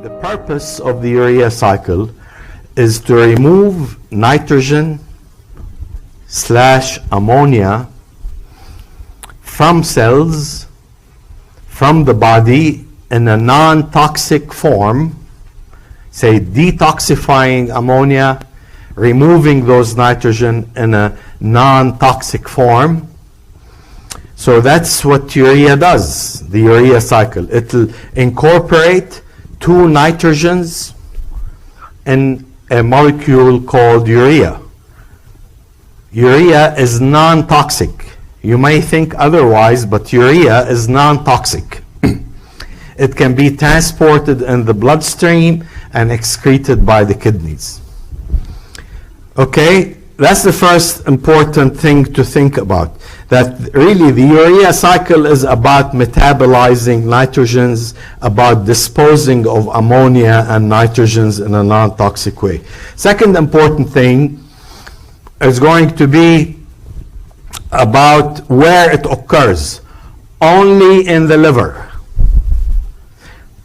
The purpose of the urea cycle is to remove nitrogen / ammonia from cells, from the body in a non-toxic form, say detoxifying ammonia, removing those nitrogen in a non-toxic form. So that's what urea does, the urea cycle. It will incorporate two nitrogens in a molecule called urea. Urea is non-toxic. You may think otherwise, but urea is non-toxic. It can be transported in the bloodstream and excreted by the kidneys. Okay, that's the first important thing to think about. That really the urea cycle is about metabolizing nitrogens, about disposing of ammonia and nitrogens in a non-toxic way. Second important thing is going to be about where it occurs. Only in the liver.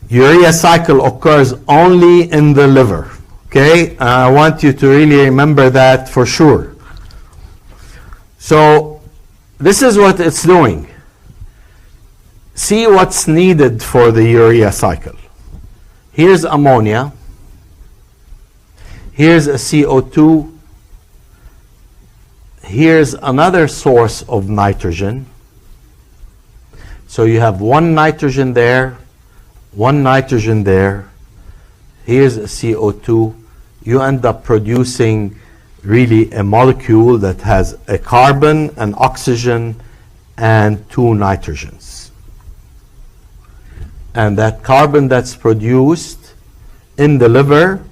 Urea cycle occurs only in the liver. Okay, I want you to really remember that for sure. So this is what it's doing. See what's needed for the urea cycle. Here's ammonia. Here's a CO2. Here's another source of nitrogen. So you have one nitrogen there, one nitrogen there. Here's a CO2. You end up producing really a molecule that has a carbon, an oxygen, and two nitrogens. And that carbon that's produced in the liver,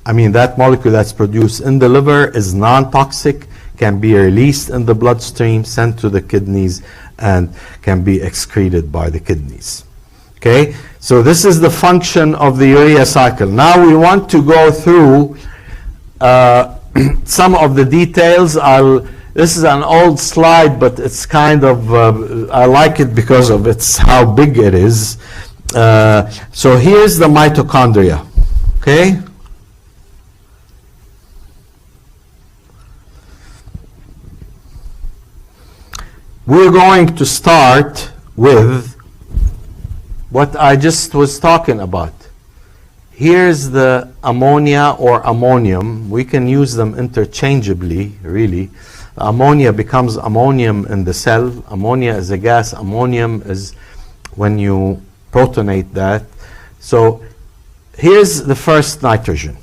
that molecule that's produced in the liver is non-toxic, can be released in the bloodstream, sent to the kidneys, and can be excreted by the kidneys. Okay, so this is the function of the urea cycle. Now we want to go through some of the details. This is an old slide, but it's kind of, I like it because of how big it is. So here's the mitochondria, okay? We're going to start with what I just was talking about. Here's the ammonia or ammonium. We can use them interchangeably, really. Ammonia becomes ammonium in the cell. Ammonia is a gas. Ammonium is when you protonate that. So here's the first nitrogen.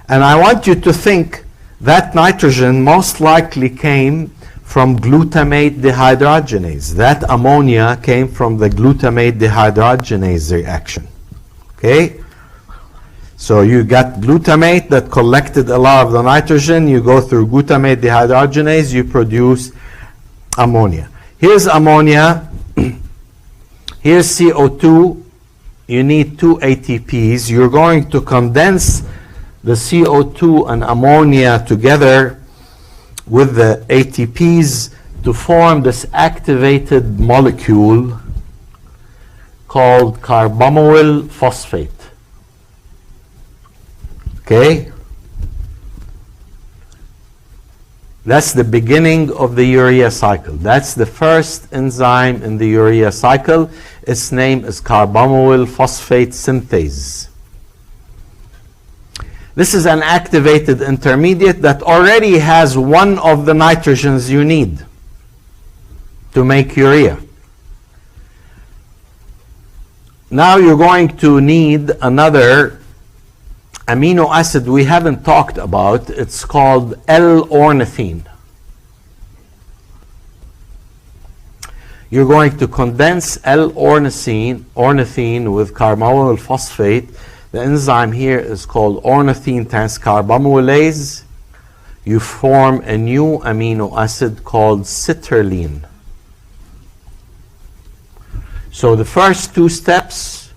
And I want you to think that nitrogen most likely came from glutamate dehydrogenase. That ammonia came from the glutamate dehydrogenase reaction. Okay? So you got glutamate that collected a lot of the nitrogen. You go through glutamate dehydrogenase, you produce ammonia. Here's ammonia. Here's CO2. You need two ATPs. You're going to condense the CO2 and ammonia together with the ATPs to form this activated molecule called carbamoyl phosphate. Okay? That's the beginning of the urea cycle. That's the first enzyme in the urea cycle. Its name is carbamoyl phosphate synthase. This is an activated intermediate that already has one of the nitrogens you need to make urea. Now you're going to need another amino acid we haven't talked about. It's called L-ornithine. You're going to condense L-ornithine with carbamoyl phosphate. The enzyme here is called ornithine transcarbamylase. You form a new amino acid called citrulline. So the first two steps,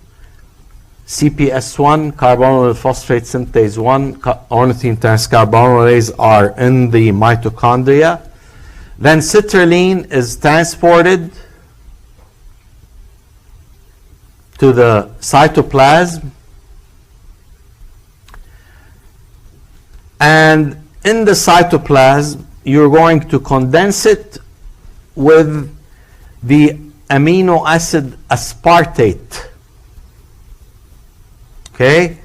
CPS1, carbamoyl phosphate synthase 1, ornithine transcarbamylase, are in the mitochondria. Then citrulline is transported to the cytoplasm, and in the cytoplasm you're going to condense it with the amino acid aspartate. Okay,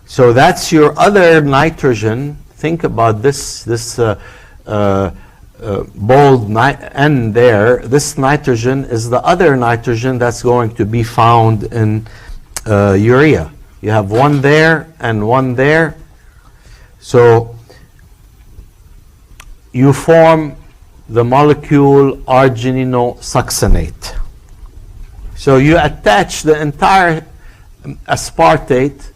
so that's your other nitrogen. Think about this bold N there. This nitrogen is the other nitrogen that's going to be found in urea. You have one there and one there. So you form the molecule argininosuccinate. So you attach the entire aspartate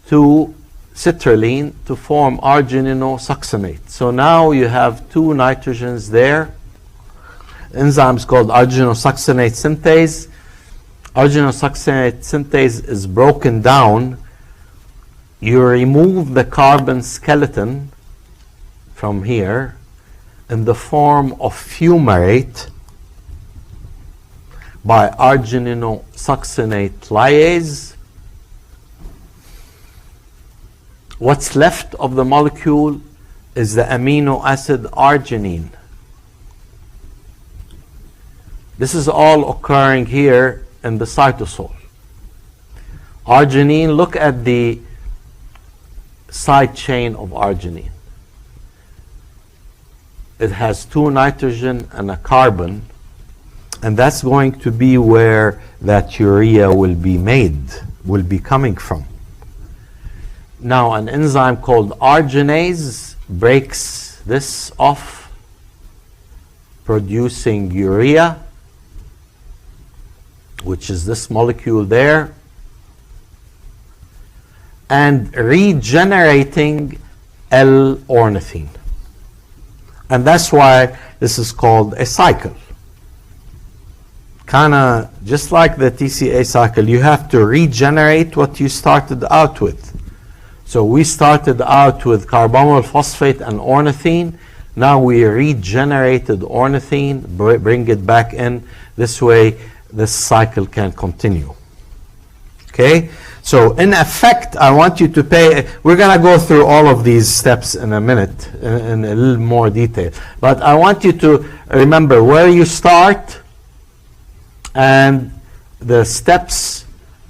to citrulline to form argininosuccinate. So now you have two nitrogens there. Enzymes called argininosuccinate synthase. Argininosuccinate synthase is broken down. You remove the carbon skeleton from here in the form of fumarate by argininosuccinate lyase. What's left of the molecule is the amino acid arginine. This is all occurring here in the cytosol. Arginine, look at the side chain of arginine. It has two nitrogen and a carbon, and that's going to be where that urea will be made, will be coming from. Now an enzyme called arginase breaks this off, producing urea, which is this molecule there, and regenerating L-ornithine. And that's why this is called a cycle. Kind of just like the TCA cycle, you have to regenerate what you started out with. So we started out with carbonyl phosphate and ornithine. Now we regenerated ornithine, bring it back in. This way, this cycle can continue. Okay? So in effect, I want you to pay, we're going to go through all of these steps in a minute in a little more detail. But I want you to remember where you start and the steps,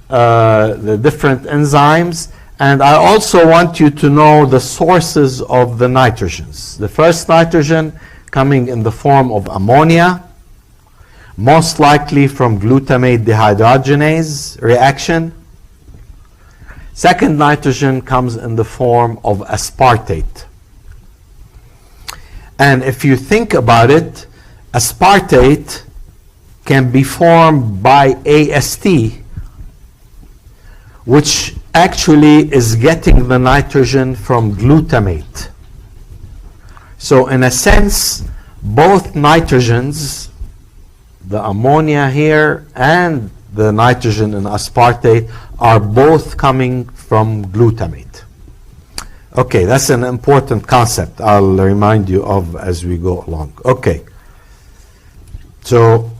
the different enzymes. And I also want you to know the sources of the nitrogens. The first nitrogen coming in the form of ammonia, most likely from glutamate dehydrogenase reaction. Second nitrogen comes in the form of aspartate. And if you think about it, aspartate can be formed by AST, which actually is getting the nitrogen from glutamate. So in a sense, both nitrogens, the ammonia here and the nitrogen in aspartate, are both coming from glutamate. Okay, that's an important concept I'll remind you of as we go along. Okay, so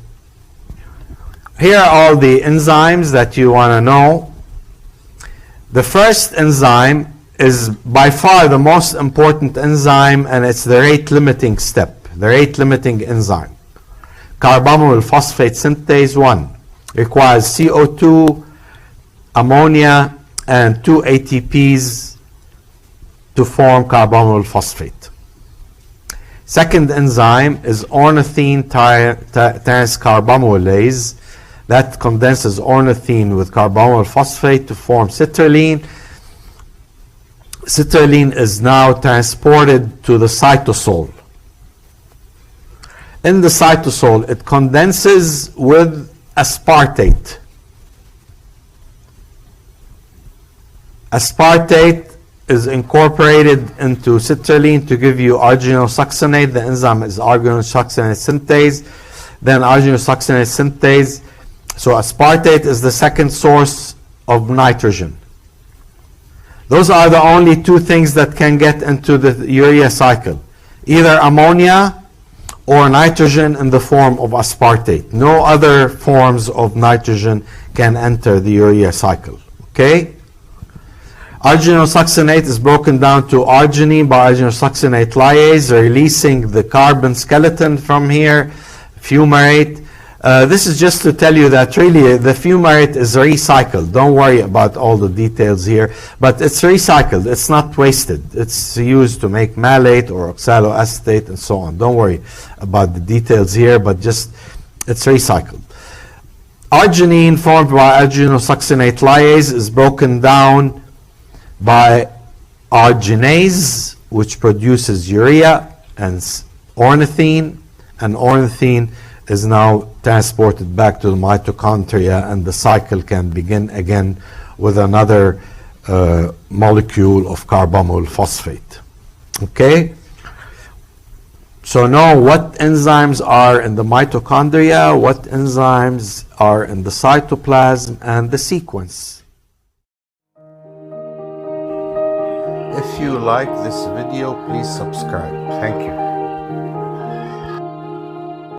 here are all the enzymes that you want to know. The first enzyme is by far the most important enzyme, and it's the rate limiting step, the rate limiting enzyme. Carbonyl phosphate synthase 1 requires CO2, ammonia, and 2 ATPs to form carbonyl phosphate. Second enzyme is ornithine transcarbamylase. That condenses ornithine with carbonyl phosphate to form citrulline. Citrulline is now transported to the cytosol. In the cytosol, it condenses with aspartate. Aspartate is incorporated into citrulline to give you argininosuccinate. The enzyme is argininosuccinate synthase. Then argininosuccinate synthase. So aspartate is the second source of nitrogen. Those are the only two things that can get into the urea cycle. Either ammonia or nitrogen in the form of aspartate. No other forms of nitrogen can enter the urea cycle. Okay? Arginosuccinate is broken down to arginine by arginosuccinate lyase, releasing the carbon skeleton from here, fumarate. This is just to tell you that really the fumarate is recycled. Don't worry about all the details here, but it's recycled. It's not wasted. It's used to make malate or oxaloacetate and so on. Don't worry about the details here, but just it's recycled. Arginine formed by arginosuccinate lyase is broken down by arginase, which produces urea and ornithine, and ornithine is now transported back to the mitochondria, and the cycle can begin again with another molecule of carbamyl phosphate. Okay? So know what enzymes are in the mitochondria, what enzymes are in the cytoplasm, and the sequence. If you like this video, please subscribe. Thank you.